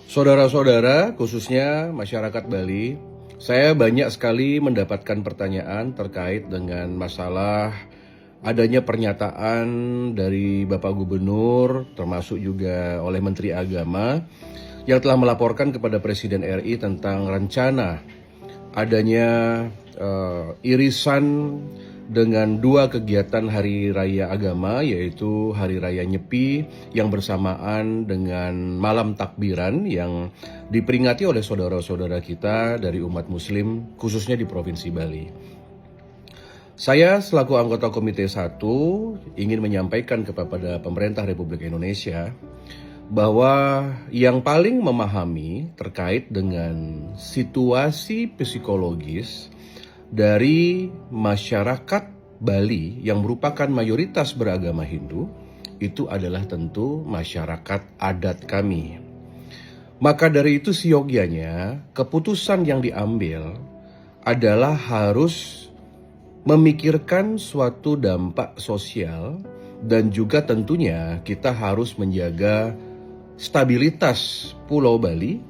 Saudara-saudara, khususnya masyarakat Bali, saya banyak sekali mendapatkan pertanyaan terkait dengan masalah adanya pernyataan dari Bapak Gubernur, termasuk juga oleh Menteri Agama, yang telah melaporkan kepada Presiden RI tentang rencana adanya irisan dengan dua kegiatan Hari Raya Agama, yaitu Hari Raya Nyepi yang bersamaan dengan Malam Takbiran yang diperingati oleh saudara-saudara kita dari umat Muslim, khususnya di Provinsi Bali. Saya selaku anggota Komite 1 ingin menyampaikan kepada pemerintah Republik Indonesia bahwa yang paling memahami terkait dengan situasi psikologis dari masyarakat Bali yang merupakan mayoritas beragama Hindu itu adalah tentu masyarakat adat kami. Maka dari itu seyogyanya keputusan yang diambil adalah harus memikirkan suatu dampak sosial dan juga tentunya kita harus menjaga stabilitas Pulau Bali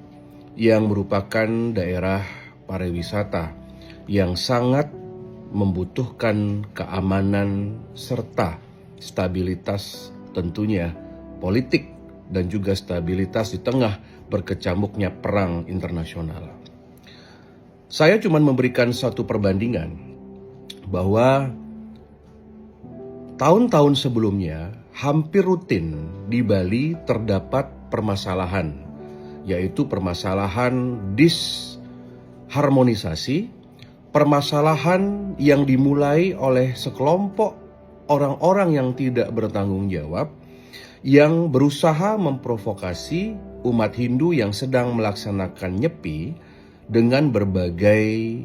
yang merupakan daerah pariwisata yang sangat membutuhkan keamanan serta stabilitas tentunya politik dan juga stabilitas di tengah berkecamuknya perang internasional. Saya cuma memberikan satu perbandingan bahwa tahun-tahun sebelumnya hampir rutin di Bali terdapat permasalahan, yaitu permasalahan disharmonisasi, permasalahan yang dimulai oleh sekelompok orang-orang yang tidak bertanggung jawab, yang berusaha memprovokasi umat Hindu yang sedang melaksanakan Nyepi dengan berbagai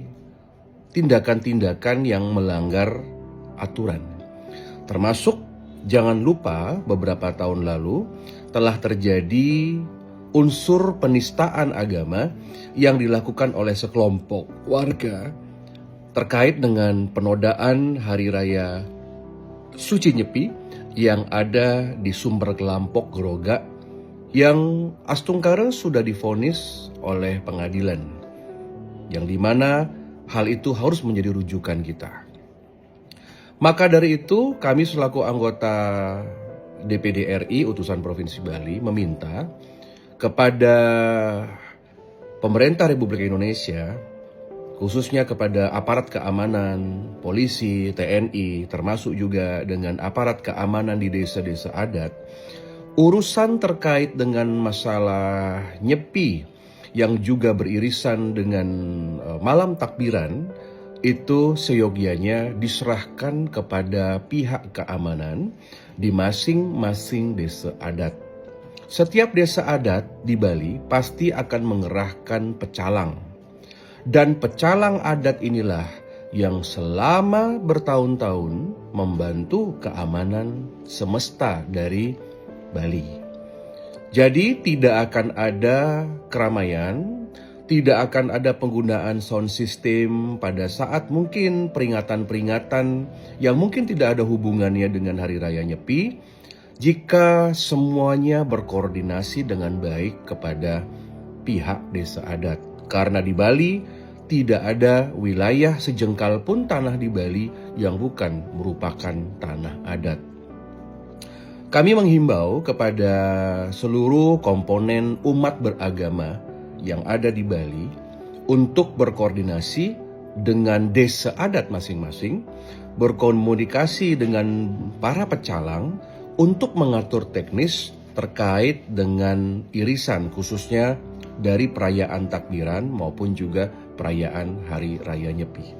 tindakan-tindakan yang melanggar aturan. Termasuk jangan lupa beberapa tahun lalu telah terjadi unsur penistaan agama yang dilakukan oleh sekelompok warga terkait dengan penodaan Hari Raya Suci Nyepi yang ada di Sumber Kelampok Grogak yang astungkara sudah divonis oleh pengadilan, yang dimana hal itu harus menjadi rujukan kita. Maka dari itu kami selaku anggota DPD RI utusan Provinsi Bali meminta kepada pemerintah Republik Indonesia, khususnya kepada aparat keamanan, polisi, TNI, termasuk juga dengan aparat keamanan di desa-desa adat, urusan terkait dengan masalah Nyepi yang juga beririsan dengan malam takbiran itu seyogyanya diserahkan kepada pihak keamanan di masing-masing desa adat. Setiap desa adat di Bali pasti akan mengerahkan pecalang. Dan pecalang adat inilah yang selama bertahun-tahun membantu keamanan semesta dari Bali. Jadi tidak akan ada keramaian, tidak akan ada penggunaan sound system pada saat mungkin peringatan-peringatan yang mungkin tidak ada hubungannya dengan Hari Raya Nyepi, jika semuanya berkoordinasi dengan baik kepada pihak desa adat. Karena di Bali tidak ada wilayah sejengkal pun tanah di Bali yang bukan merupakan tanah adat. Kami menghimbau kepada seluruh komponen umat beragama yang ada di Bali untuk berkoordinasi dengan desa adat masing-masing, berkomunikasi dengan para pecalang untuk mengatur teknis terkait dengan irisan khususnya dari perayaan takbiran maupun juga perayaan Hari Raya Nyepi.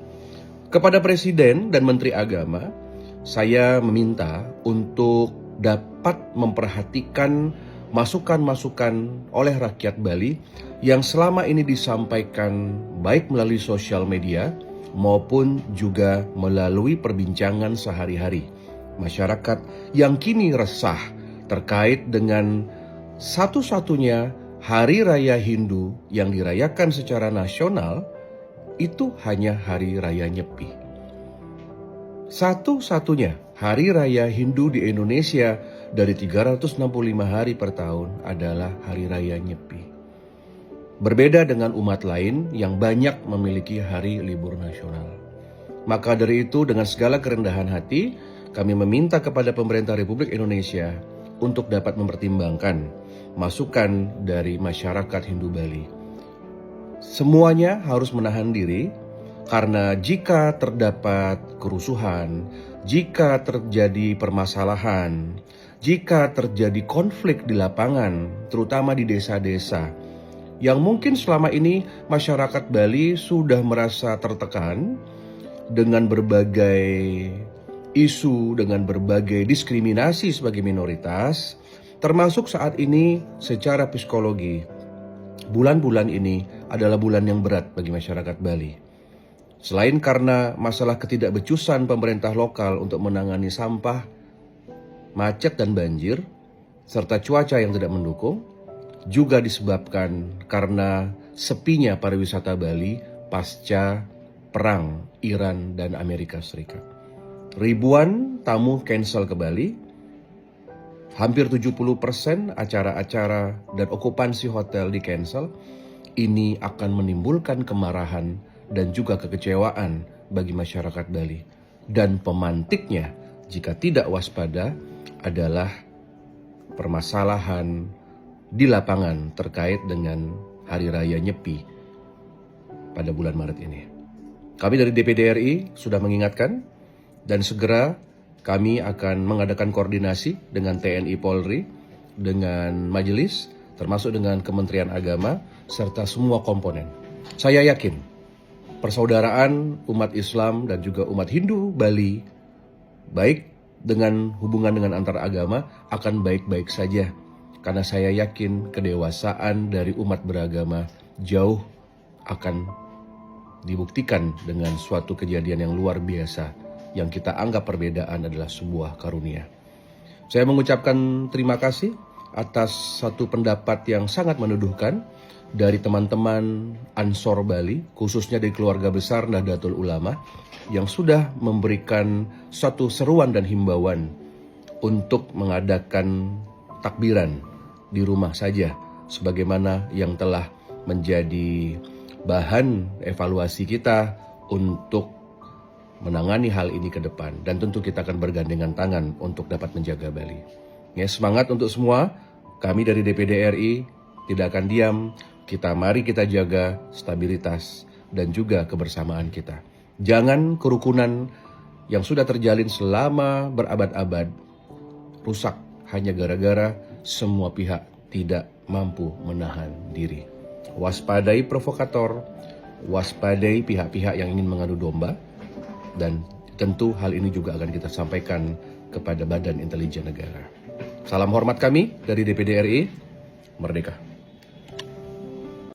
Kepada Presiden dan Menteri Agama, saya meminta untuk dapat memperhatikan masukan-masukan oleh rakyat Bali yang selama ini disampaikan baik melalui sosial media maupun juga melalui perbincangan sehari-hari. Masyarakat yang kini resah terkait dengan satu-satunya Hari Raya Hindu yang dirayakan secara nasional itu hanya Hari Raya Nyepi. Satu-satunya Hari Raya Hindu di Indonesia dari 365 hari per tahun adalah Hari Raya Nyepi. Berbeda dengan umat lain yang banyak memiliki hari libur nasional. Maka dari itu, dengan segala kerendahan hati, kami meminta kepada pemerintah Republik Indonesia untuk dapat mempertimbangkan masukan dari masyarakat Hindu Bali. Semuanya harus menahan diri, karena jika terdapat kerusuhan, jika terjadi permasalahan, jika terjadi konflik di lapangan, terutama di desa-desa, yang mungkin selama ini masyarakat Bali sudah merasa tertekan dengan berbagai isu, dengan berbagai diskriminasi sebagai minoritas, termasuk saat ini secara psikologi. Bulan-bulan ini adalah bulan yang berat bagi masyarakat Bali. Selain karena masalah ketidakbecusan pemerintah lokal untuk menangani sampah, macet dan banjir, serta cuaca yang tidak mendukung, juga disebabkan karena sepinya pariwisata Bali pasca perang Iran dan Amerika Serikat. Ribuan tamu cancel ke Bali, hampir 70% acara-acara dan okupansi hotel di cancel. Ini akan menimbulkan kemarahan dan juga kekecewaan bagi masyarakat Bali. Dan pemantiknya jika tidak waspada adalah permasalahan di lapangan terkait dengan Hari Raya Nyepi pada bulan Maret ini. Kami dari DPD RI sudah mengingatkan dan segera kami akan mengadakan koordinasi dengan TNI Polri, dengan majelis, termasuk dengan Kementerian Agama, serta semua komponen. Saya yakin persaudaraan umat Islam dan juga umat Hindu Bali, baik dengan hubungan dengan antar agama, akan baik-baik saja. Karena saya yakin kedewasaan dari umat beragama jauh akan dibuktikan dengan suatu kejadian yang luar biasa yang kita anggap perbedaan adalah sebuah karunia. Saya mengucapkan terima kasih atas satu pendapat yang sangat menuduhkan dari teman-teman Ansor Bali, khususnya dari keluarga besar Nahdlatul Ulama, yang sudah memberikan satu seruan dan himbauan untuk mengadakan takbiran di rumah saja, sebagaimana yang telah menjadi bahan evaluasi kita untuk menangani hal ini ke depan. Dan tentu kita akan bergandengan tangan untuk dapat menjaga Bali. Ya, semangat untuk semua. Kami dari DPD RI tidak akan diam. Mari kita jaga stabilitas dan juga kebersamaan kita. Jangan kerukunan yang sudah terjalin selama berabad-abad rusak hanya gara-gara semua pihak tidak mampu menahan diri. Waspadai provokator, waspadai pihak-pihak yang ingin mengadu domba, dan tentu hal ini juga akan kita sampaikan kepada Badan Intelijen Negara. Salam hormat kami dari DPD RI, Merdeka.